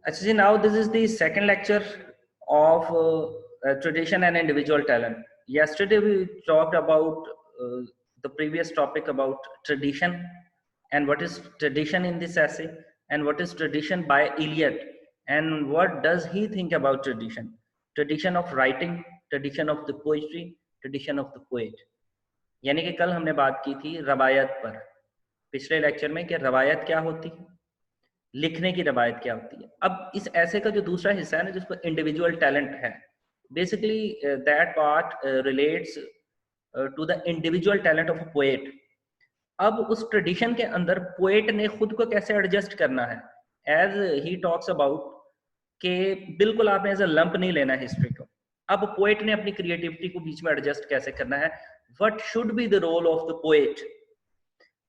Actually, now this is the second lecture of tradition and individual talent. Yesterday we talked about the previous topic about tradition and what is tradition in this essay and what is tradition by Eliot and what does he think about tradition. Tradition of writing, tradition of the poetry, tradition of the poet. यानी कि कल हमने बात की थी रवायत पर पिछले लेक्चर में कि रवायत क्या होती है, लिखने की रवायत क्या होती है। अब इस ऐसे का जो दूसरा हिस्सा है ना जिसको इंडिविजुअल टैलेंट है, basically that part relates to the individual talent of a poet. अब उस ट्रेडिशन के अंदर पोएट ने खुद को कैसे एडजस्ट करना है, एज ही टॉक्स अबाउट कि बिल्कुल आपने एज अ लंप नहीं लेना हिस्ट्री को। अब पोएट ने अपनी क्रिएटिविटी को बीच में एडजस्ट कैसे करना है, what should be the role of the poet.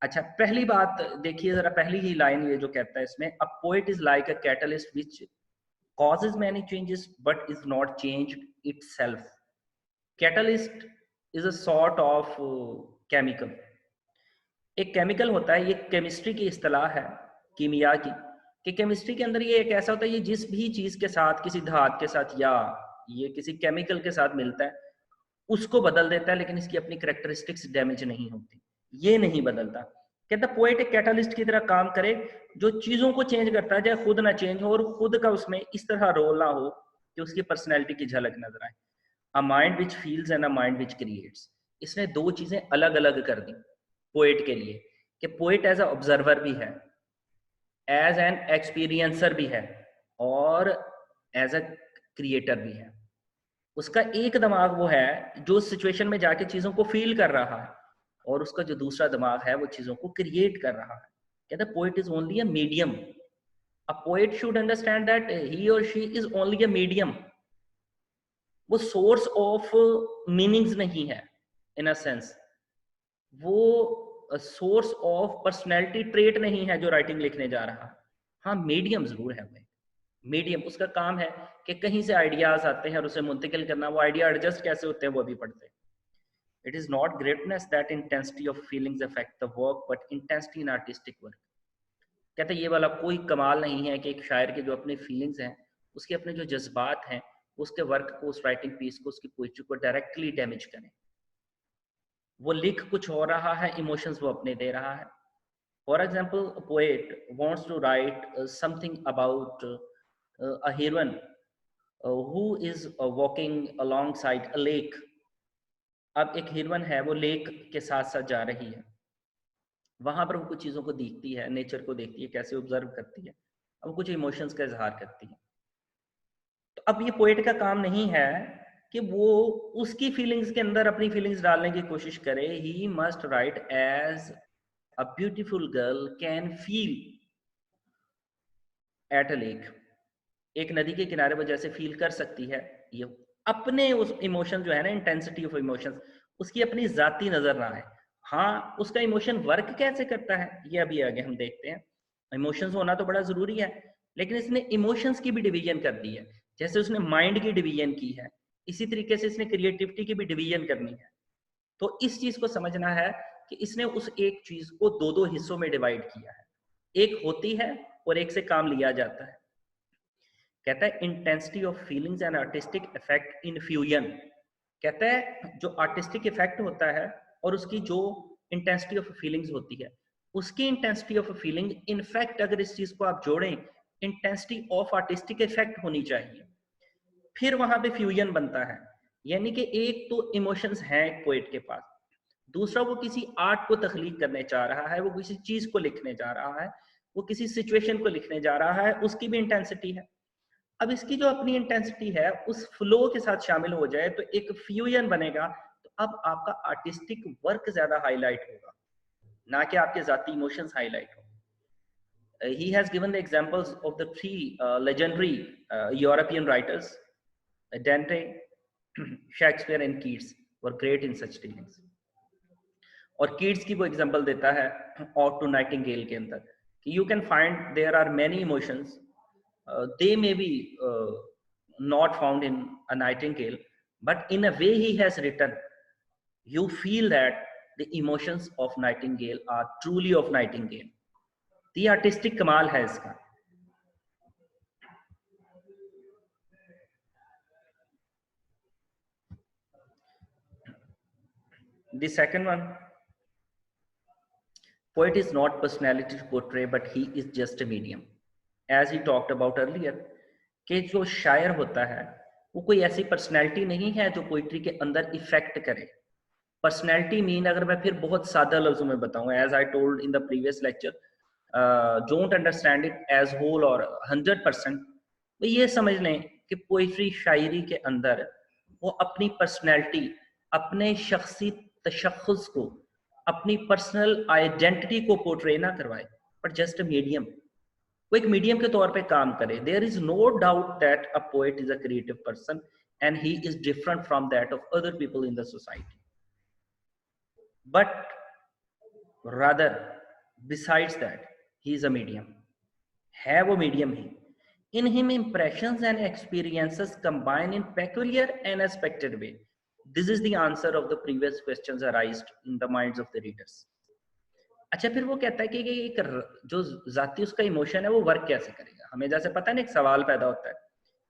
अच्छा, पहली बात देखिए जरा, पहली ही लाइन ये जो कहता है इसमें, अ poet is like a catalyst which causes many changes but is not changed itself. Catalyst is a sort of chemical. एक केमिकल होता है, ये केमिस्ट्री की इस्तेलाह है, कीमिया की, कि केमिस्ट्री के अंदर ये एक ऐसा होता है, ये जिस भी चीज के साथ, किसी धातु के साथ या ये किसी केमिकल के साथ मिलता है उसको बदल देता है, लेकिन इसकी अपनी कैरेक्टरिस्टिक्स डैमेज नहीं होती, ये नहीं बदलता। कहता पोएट एक कैटलिस्ट की तरह काम करे जो चीजों को चेंज करता है, चाहे खुद ना चेंज हो और खुद का उसमें इस तरह रोल ना हो कि उसकी पर्सनैलिटी की झलक नजर आए। A mind which feels and a mind which creates. इसने दो चीजें अलग अलग कर दी पोएट के लिए, कि पोएट एज अ ऑब्जर्वर भी है, एज एन एक्सपीरियंसर भी है और एज अ क्रिएटर भी है। उसका एक दिमाग वो है जो सिचुएशन में जाके चीजों को फील कर रहा है, और उसका जो दूसरा दिमाग है वो चीजों को क्रिएट कर रहा है। कहते हैं poet is only a medium. A poet should understand that he और she is only a medium. वो सोर्स ऑफ मीनिंग्स नहीं है इन अ सेंस, वो सोर्स ऑफ पर्सनैलिटी ट्रेट नहीं है जो राइटिंग लिखने जा रहा है। हाँ, मीडियम जरूर है वो, मीडियम उसका काम है कि कहीं से आइडियाज आते हैं और उसे मुंतकिल करना, वो आइडिया एडजस्ट कैसे होते हैं वो भी पढ़ते हैं। It is not greatness that intensity of feelings affect the work, but intensity in artistic work. कहते हैं ये वाला कोई कमाल नहीं है कि एक शायर के जो अपने फीलिंग्स हैं, उसके अपने जो जज्बात हैं, उसके वर्क को, उस राइटिंग पीस को, उसकी पोइट्री को डायरेक्टली डैमेज करें। वो लिख कुछ हो रहा है, इमोशंस वो अपने दे रहा है। For example, poet wants to write something about a heroine who is walking alongside a lake. अब एक हीरोइन है, वो लेक के साथ साथ जा रही है, वहां पर वो कुछ चीजों को देखती है, नेचर को देखती है, कैसे ऑब्जर्व करती है, अब कुछ इमोशंस का इजहार करती है। तो अब ये पोएट का काम नहीं है कि वो उसकी फीलिंग्स के अंदर अपनी फीलिंग्स डालने की कोशिश करे। He must write as a beautiful girl can feel at a lake. एक नदी के किनारे वो जैसे फील कर सकती है, ये अपने उस इमोशन जो है ना, इंटेंसिटी ऑफ इमोशंस, उसकी अपनी जाती नजर ना आए। हाँ, उसका इमोशन वर्क कैसे करता है ये अभी आगे हम देखते हैं। इमोशंस होना तो बड़ा जरूरी है, लेकिन इसने इमोशंस की भी डिवीजन कर दी है। जैसे उसने माइंड की डिवीजन की है, इसी तरीके से इसने क्रिएटिविटी की भी डिवीजन करनी है। तो इस चीज को समझना है कि इसने उस एक चीज को दो दो हिस्सों में डिवाइड किया है, एक होती है और एक से काम लिया जाता है। कहता है intensity of feelings and artistic effect in fusion. कहता है जो आर्टिस्टिक इफेक्ट होता है और उसकी जो इंटेंसिटी ऑफ फीलिंग्स होती है, उसकी इंटेंसिटी ऑफ फीलिंग, इनफैक्ट अगर इस चीज को आप जोड़ें, इंटेंसिटी ऑफ आर्टिस्टिक इफेक्ट होनी चाहिए, फिर वहां पे फ्यूजन बनता है। यानी कि एक तो इमोशंस हैं पोएट के पास, दूसरा वो किसी आर्ट को तख्लीक करने चाह रहा है, वो किसी चीज को लिखने जा रहा है, वो किसी सिचुएशन को लिखने जा रहा है, उसकी भी इंटेंसिटी है। अब इसकी जो अपनी इंटेंसिटी है उस फ्लो के साथ शामिल हो जाए तो एक फ्यूजन बनेगा। तो अब आपका आर्टिस्टिक वर्क ज्यादा हाईलाइट होगा, ना कि आपके जाती इमोशंस हाईलाइट हो। He has given the examples of the three legendary European writers, Dante, Shakespeare and Keats were great in such dealings. और कीट्स की वो एग्जांपल देता है और टू नाइटिंगेल के अंदर कि you can find there are many emotions, they may be not found in a nightingale, but in a way he has written, you feel that the emotions of nightingale are truly of nightingale. The artistic कमाल है इसका। The second one, poet is not personality to portray, but he is just a medium. As he talked about earlier, कि जो शायर होता है वो कोई ऐसी पर्सनैलिटी नहीं है जो पोइट्री के अंदर इफेक्ट करे. पर्सनैलिटी मीन, अगर मैं फिर बहुत सादा लफ्जों में बताऊं, as I told in the previous lecture, don't understand it as whole or 100%. तो ये समझ लें कि पोइट्री, शायरी के अंदर वो अपनी पर्सनैलिटी, अपने शख्सी तशख्खुस को, अपनी पर्सनल आइडेंटिटी को पोर्ट्रे ना करवाए, बट जस्ट अ मीडियम. वो एक मीडियम के तौर पे काम करे. There is no doubt that a poet is a creative person and he is different from that of other people in the society. But rather besides that he is a medium. है वो medium ही. In him, impressions and experiences combine in peculiar and unexpected way. This is the answer of the previous questions arised in the minds of the readers. अच्छा, फिर वो कहता है कि एक जो जाती उसका इमोशन है वो वर्क कैसे करेगा. हमें जैसे पता है ना, एक सवाल पैदा होता है,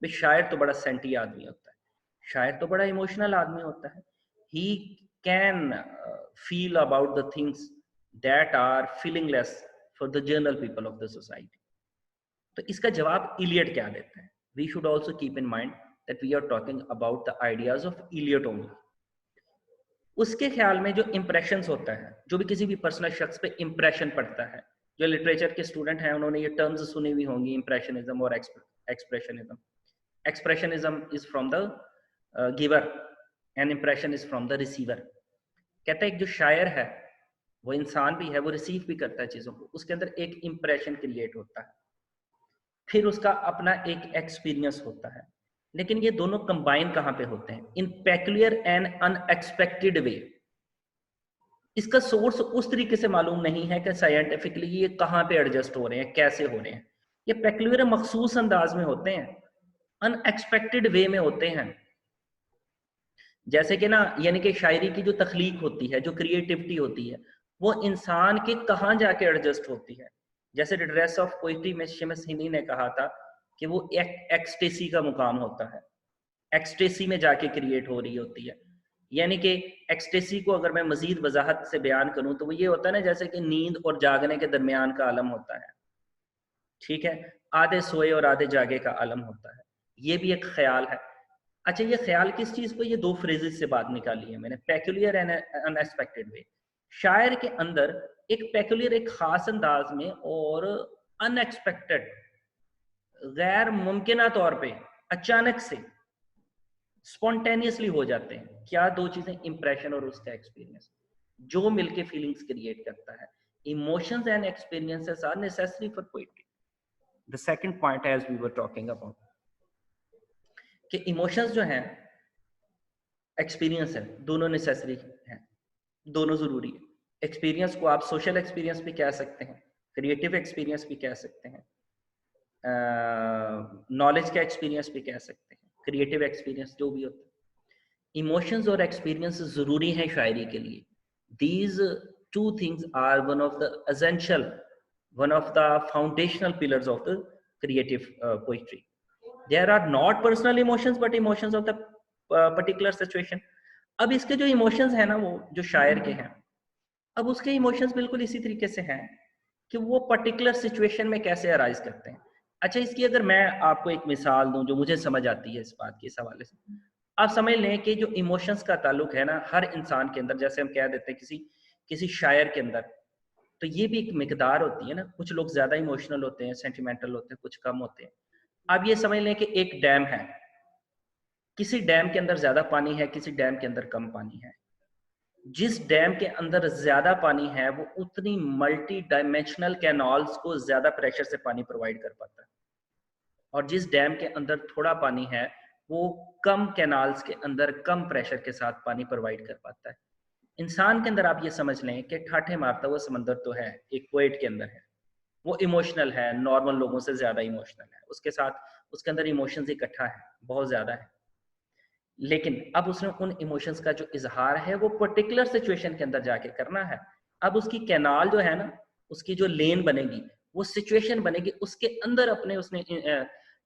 भाई शायर तो बड़ा सेंटी आदमी होता है, शायर तो बड़ा इमोशनल आदमी होता है, he can feel about the things that are feelingless for the general people of the society. तो इसका जवाब इलियट क्या देता है. We should also keep in mind that we are talking about the ideas of Eliot only. उसके ख्याल में जो इंप्रेशंस होता है, जो भी किसी भी पर्सनल शख्स पे इंप्रेशन पड़ता है, जो लिटरेचर के स्टूडेंट हैं उन्होंने ये टर्म्स सुनी हुई होंगी, इंप्रेशनिज्म और expressionism. Expressionism is from the giver and impression is from the receiver. कहता है एक जो शायर है वो इंसान भी है, वो रिसीव भी करता है चीजों को, उसके अंदर एक इंप्रेशन क्रिएट होता है, फिर उसका अपना एक एक्सपीरियंस होता है. लेकिन ये दोनों कंबाइन कहां पे होते हैं? इन पेक्युलियर एंड अनएक्सपेक्टेड वे. इसका सोर्स उस तरीके से मालूम नहीं है कि साइंटिफिकली ये कहां पे एडजस्ट हो रहे हैं, कैसे हो रहे हैं. ये पेक्युलियर मखसूस अंदाज में होते हैं, अनएक्सपेक्टेड वे में होते हैं. जैसे कि ना, यानी कि शायरी की जो तख्लीक होती है, जो क्रिएटिविटी होती है, वो इंसान के कहां जाके एडजस्ट होती है. जैसे ड्रेस ऑफ पोइट्री में शमस हिनी ने कहा था कि वो एक्सटेसी का मुकाम होता है, एक्सटेसी में जाके क्रिएट हो रही होती है. यानी कि एक्सटेसी को अगर मैं मजीद वजाहत से बयान करूं तो वो ये होता है ना, जैसे कि नींद और जागने के दरमियान का आलम होता है, ठीक है, आधे सोए और आधे जागे का आलम होता है. ये भी एक ख्याल है. अच्छा, ये ख्याल किस चीज को, ये दो फ्रेजेस से बात निकाली है मैंने, पेक्युलियर एंड अनएक्सपेक्टेड वे. शायर के अंदर एक पेक्युलियर, एक खास अंदाज में, और अनएक्सपेक्टेड, गैर मुमकिना तौर पे, अचानक से, स्पॉन्टेनियसली हो जाते हैं. क्या दो चीजें? इंप्रेशन और उसका एक्सपीरियंस, जो मिलके फीलिंग्स क्रिएट करता है. Emotions and experiences are necessary for poetry. The second point as we were talking about, कि इमोशंस जो हैं, एक्सपीरियंस है, दोनों नेसेसरी हैं, दोनों जरूरी है. एक्सपीरियंस को आप सोशल एक्सपीरियंस भी कह सकते हैं, क्रिएटिव एक्सपीरियंस भी कह सकते हैं, नॉलेज का एक्सपीरियंस भी कह सकते हैं, क्रिएटिव एक्सपीरियंस जो भी होता है. इमोशंस और एक्सपीरियंस जरूरी हैं शायरी के लिए. These two things are one of the essential, one of the foundational pillars of the creative poetry. There are not personal emotions but emotions of the particular situation. अब इसके जो इमोशंस हैं ना, वो जो शायर के हैं, अब उसके इमोशंस बिल्कुल इसी तरीके से हैं कि वो पर्टिकुलर सिचुएशन में कैसे अराइज करते हैं. अच्छा, इसकी अगर मैं आपको एक मिसाल दूं जो मुझे समझ आती है इस बात के, इस हवाले से आप समझ लें कि जो इमोशंस का ताल्लुक है ना हर इंसान के अंदर, जैसे हम कह देते हैं किसी शायर के अंदर, तो ये भी एक मिकदार होती है ना. कुछ लोग ज्यादा इमोशनल होते हैं, सेंटिमेंटल होते हैं, कुछ कम होते हैं. आप ये समझ लें कि एक डैम है, किसी डैम के अंदर ज्यादा पानी है, किसी डैम के अंदर कम पानी है. जिस डैम के अंदर ज्यादा पानी है वो उतनी मल्टी डायमेंशनल कैनाल्स को ज्यादा प्रेशर से पानी प्रोवाइड कर पाता है, और जिस डैम के अंदर थोड़ा पानी है वो कम कैनाल्स के अंदर कम प्रेशर के साथ पानी प्रोवाइड कर पाता है. इंसान के अंदर आप ये समझ लें कि ठाठे मारता हुआ समंदर तो है, एक पोएट के अंदर है, वो इमोशनल है, नॉर्मल लोगों से ज्यादा इमोशनल है, उसके साथ उसके अंदर इमोशंस इकट्ठा है, बहुत ज्यादा है. लेकिन अब उसने उन इमोशंस का जो इजहार है वो पर्टिकुलर सिचुएशन के अंदर जाके करना है. अब उसकी कैनाल जो है ना, उसकी जो लेन बनेगी, वो सिचुएशन बनेगी, उसके अंदर अपने उसने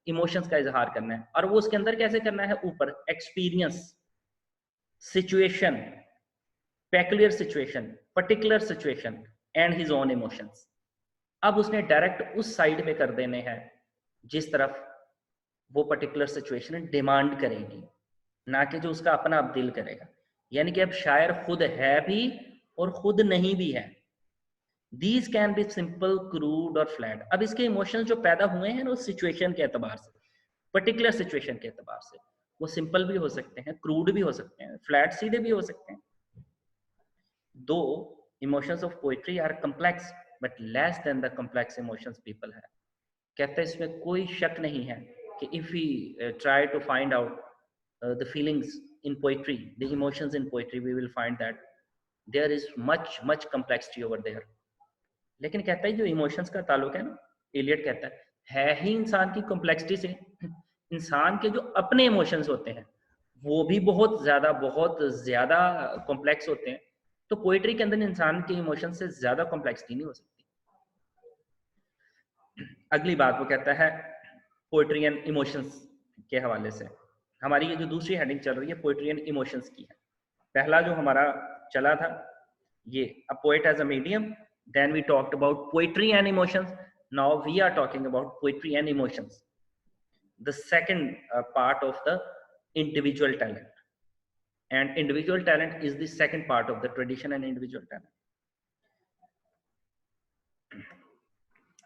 इमोशंस का इजहार करना है. और वो उसके अंदर कैसे करना है? ऊपर experience, situation, peculiar situation, particular situation and his own emotions. अब उसने डायरेक्ट उस साइड पे कर देने हैं जिस तरफ वो पर्टिकुलर सिचुएशन डिमांड करेगी, ना कि जो उसका अपना अब दिल करेगा। यानी कि अब शायर खुद है भी और खुद नहीं भी है। These can be simple, crude और flat। अब इसके इमोशंस जो पैदा हुए हैं ना उस सिचुएशन के एतबार से, पर्टिकुलर सिचुएशन के एतबार से, वो सिंपल भी हो सकते हैं, क्रूड भी हो सकते हैं, फ्लैट सीधे भी हो सकते हैं। दो emotions of poetry are complex but less than the complex emotions people है। कहते हैं इसमें कोई शक नहीं है कि if we try to find out the feelings in poetry, the emotions in poetry, we will find that there is much complexity over there. लेकिन कहता है जो इमोशंस का ताल्लुक है ना, एलियट कहता है ही इंसान की कॉम्प्लेक्सिटी से। इंसान के जो अपने इमोशंस होते हैं वो भी बहुत ज्यादा कॉम्प्लेक्स होते हैं। तो पोएट्री के अंदर इंसान के इमोशंस से ज्यादा कॉम्प्लेक्सिटी नहीं हो सकती। अगली बात वो कहता है पोएट्री एंड इमोशंस के हवाले से। हमारी ये जो दूसरी हेडिंग चल रही है पोएट्री एंड इमोशंस की है। पहला जो हमारा चला था ये a poet as a medium, then we talked about poetry and emotions. Now we are talking about poetry and emotions, the second part of the individual talent, and individual talent is the second part of the tradition and individual talent.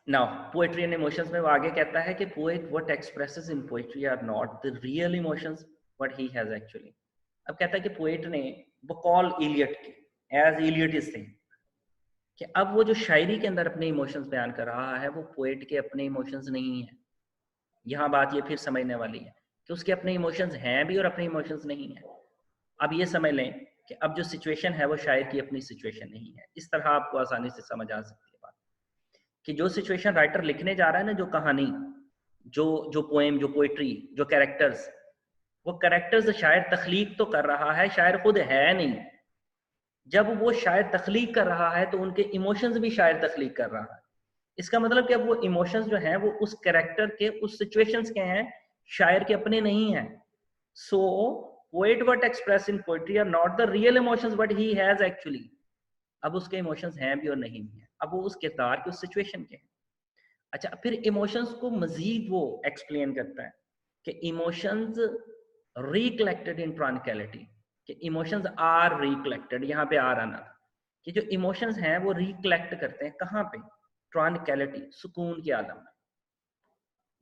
Now poetry and emotions में वो आगे कहता है कि poet what expresses in poetry are not the real emotions what he has actually। अब कहता है कि poet ने वो call Eliot के as Eliot is saying कि अब वो जो शायरी के अंदर अपने इमोशंस बयान कर रहा है वो पोएट के अपने इमोशंस नहीं है। यहाँ बात ये फिर समझने वाली है कि उसके अपने इमोशंस हैं भी और अपने इमोशंस नहीं है। अब ये समझ लें कि अब जो सिचुएशन है वो शायर की अपनी सिचुएशन नहीं है। इस तरह आपको आसानी से समझ आ सकती है बात कि जो सिचुएशन राइटर लिखने जा रहा है ना, जो कहानी, जो पोएम, जो पोएट्री, जो कैरेक्टर्स, वो कैरेक्टर्स शायर तख्लीक तो कर रहा है, शायर खुद है नहीं। जब वो शायर तख्लीक कर रहा है तो उनके इमोशंस भी शायर तख्लीक कर रहा है। इसका मतलब कि अब वो इमोशंस जो हैं वो उस कैरेक्टर के, उस सिचुएशंस के हैं, शायर के अपने नहीं हैं। So poet what express in poetry are not the real emotions what he has actually. अब उसके इमोशंस हैं भी और नहीं भी हैं, अब वो उस किरदार के, उस सिचुएशन के हैं। अच्छा, फिर इमोशंस को मजीद वो एक्सप्लेन करता है कि इमोशंस रिकलेक्टेड इन ट्रांक्विलिटी, कि इमोशंस आर रिकलेक्टेड, यहाँ पे आर आना कि जो इमोशंस हैं वो रिकलेक्ट करते हैं कहाँ पे, ट्रांक्विलिटी, सुकून के आलम में।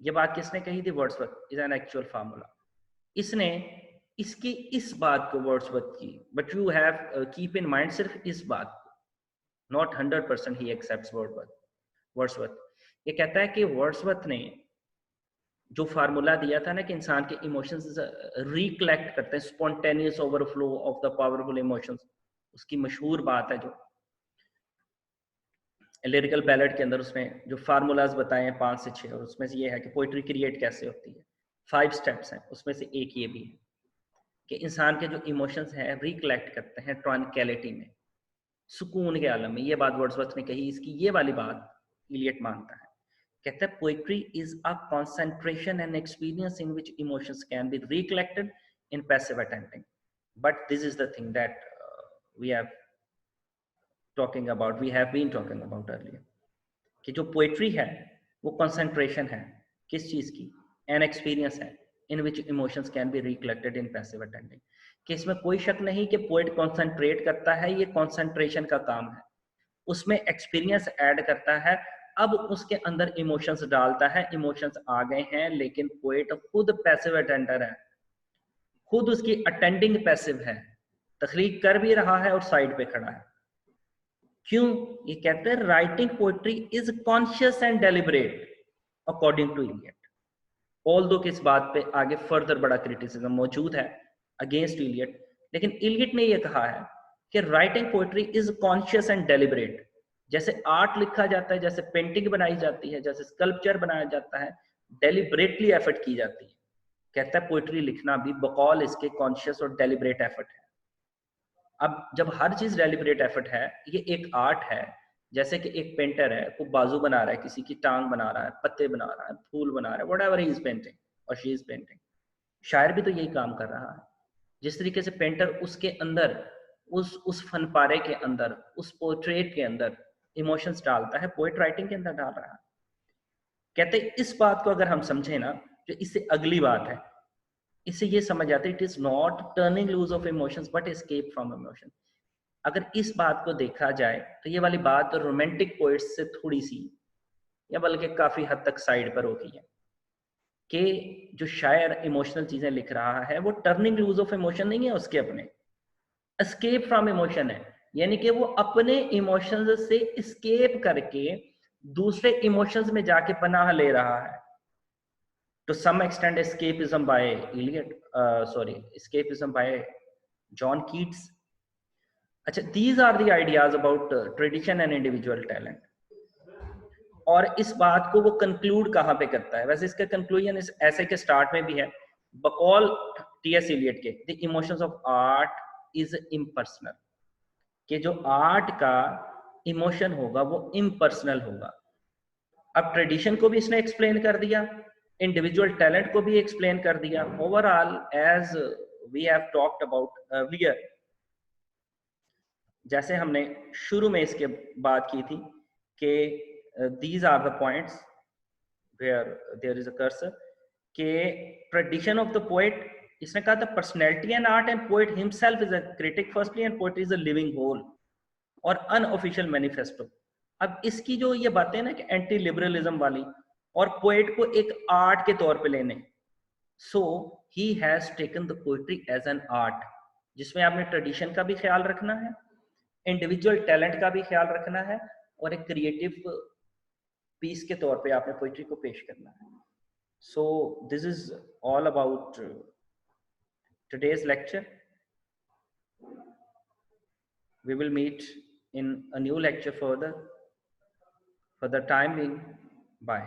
ये बात किसने कही थी? Wordsworth is an actual formula. इसने इसकी इस बात को वर्ड्सवर्थ की, but you have keep in mind सिर्फ इस बात को, नॉट 100% ही एक्सेप्ट्स वर्ड्सवर्थ। ये कहता है कि वर्ड्सवर्थ ने जो फार्मूला दिया था ना कि इंसान के इमोशंस रिकलेक्ट करते हैं, spontaneous overflow of the powerful emotions, उसकी मशहूर बात है जो लिरिकल बैलेट के अंदर उसमें जो फार्मूलाज बताए हैं 5 से 6, और उसमें से ये है कि पोइट्री क्रिएट कैसे होती है। 5 स्टेप्स हैं, उसमें से एक ये भी है कि इंसान के जो इमोशंस हैं रिकलेक्ट करते हैं ट्रांक्विलिटी में, सुकून के आलम में। ये बात वर्ड्सवर्थ ने कही, इसकी ये वाली बात इलियट मानता है। कहता है poetry is a concentration and experience in which emotions can be recollected in passive attending, but this is the thing that we have been talking about earlier, कि जो पोएट्री है वो कंसंट्रेशन है किस चीज की, एन एक्सपीरियंस है in which emotions can be recollected in passive attending, कि इसमें कोई शक नहीं कि पोएट कंसंट्रेट करता है, ये कंसंट्रेशन का काम है, उसमें एक्सपीरियंस ऐड करता है, अब उसके अंदर इमोशंस डालता है, इमोशंस आ गए हैं, लेकिन पोएट खुद पैसिव अटेंडर है, खुद उसकी अटेंडिंग पैसिव है, तख्लीक कर भी रहा है और साइड पे खड़ा है। क्यों? ये कहते हैं writing poetry is conscious and deliberate according to Eliot. Although कि इस बात पे आगे फर्दर बड़ा क्रिटिसिज्म मौजूद है अगेंस्ट इलियट, लेकिन इलियट ने ये कहा है कि writing poetry is conscious and deliberate. जैसे आर्ट लिखा जाता है, जैसे पेंटिंग बनाई जाती है, जैसे स्कल्पचर बनाया जाता है, डेलिबरेटली एफर्ट की जाती है। कहता है पोएट्री लिखना भी बकौल इसके कॉन्शियस और डेलिबरेट एफर्ट है। अब जब हर चीज डेलिबरेट एफर्ट है, ये एक आर्ट है। जैसे कि एक पेंटर है, वो बाजू बना रहा है, किसी की टांग बना रहा है, पत्ते बना रहा है, फूल बना रहा है, व्हाटएवर ही इज पेंटिंग और शी इज पेंटिंग। शायर भी तो यही काम कर रहा है। जिस तरीके से पेंटर उसके अंदर उस फनपारे के अंदर, उस पोर्ट्रेट के अंदर इमोशंस डालता है, पोएट राइटिंग के अंदर डाल रहा है। कहते इस बात को अगर हम समझे ना, जो इससे अगली बात है, इससे ये समझ आती है, it is not turning loose of emotions but escape from emotion. अगर इस बात को देखा जाए तो ये वाली बात रोमांटिक पोइट्स से थोड़ी सी या बल्कि काफी हद तक साइड पर होती है कि जो शायर इमोशनल चीजें लिख रहा है वो टर्निंग लूज ऑफ इमोशन नहीं है उसके अपने, एस्केप फ्रॉम इमोशन है, यानी कि वो अपने इमोशंस से एस्केप करके दूसरे इमोशंस में जाके पनाह ले रहा है। To some extent escapism by Eliot, escapism by John Keats. अच्छा, these are the ideas about tradition and individual talent। और इस बात को वो कंक्लूड कहाँ पे करता है? वैसे इसका कंक्लूजन इस ऐसे के स्टार्ट में भी है, बकौल टीएस इलियट के, the emotions of art is impersonal, कि जो आर्ट का इमोशन होगा वो इम्पर्सनल होगा। अब ट्रेडिशन को भी इसने एक्सप्लेन कर दिया, इंडिविजुअल टैलेंट को भी एक्सप्लेन कर दिया। Overall as we have talked about earlier, जैसे हमने शुरू में इसके बात की थी कि these are the points where there is a cursor, कि ट्रेडिशन ऑफ द पोएट, इसने कहा था personality and art and poet himself is a critic firstly and poet is a living whole or unofficial manifesto. अब इसकी जो ये बातें ना कि एंटी लिबरलिज्म वाली और पोएट को एक आर्ट के तौर पे लेने, so he has taken the poetry as an art, जिसमें आपने ट्रेडिशन का भी ख्याल रखना है, इंडिविजुअल टैलेंट का भी ख्याल रखना है और एक क्रिएटिव पीस के तौर पे आपने पोइट्री को पेश करना है। So this is all about today's lecture. We will meet in a new lecture further. For the time being, bye.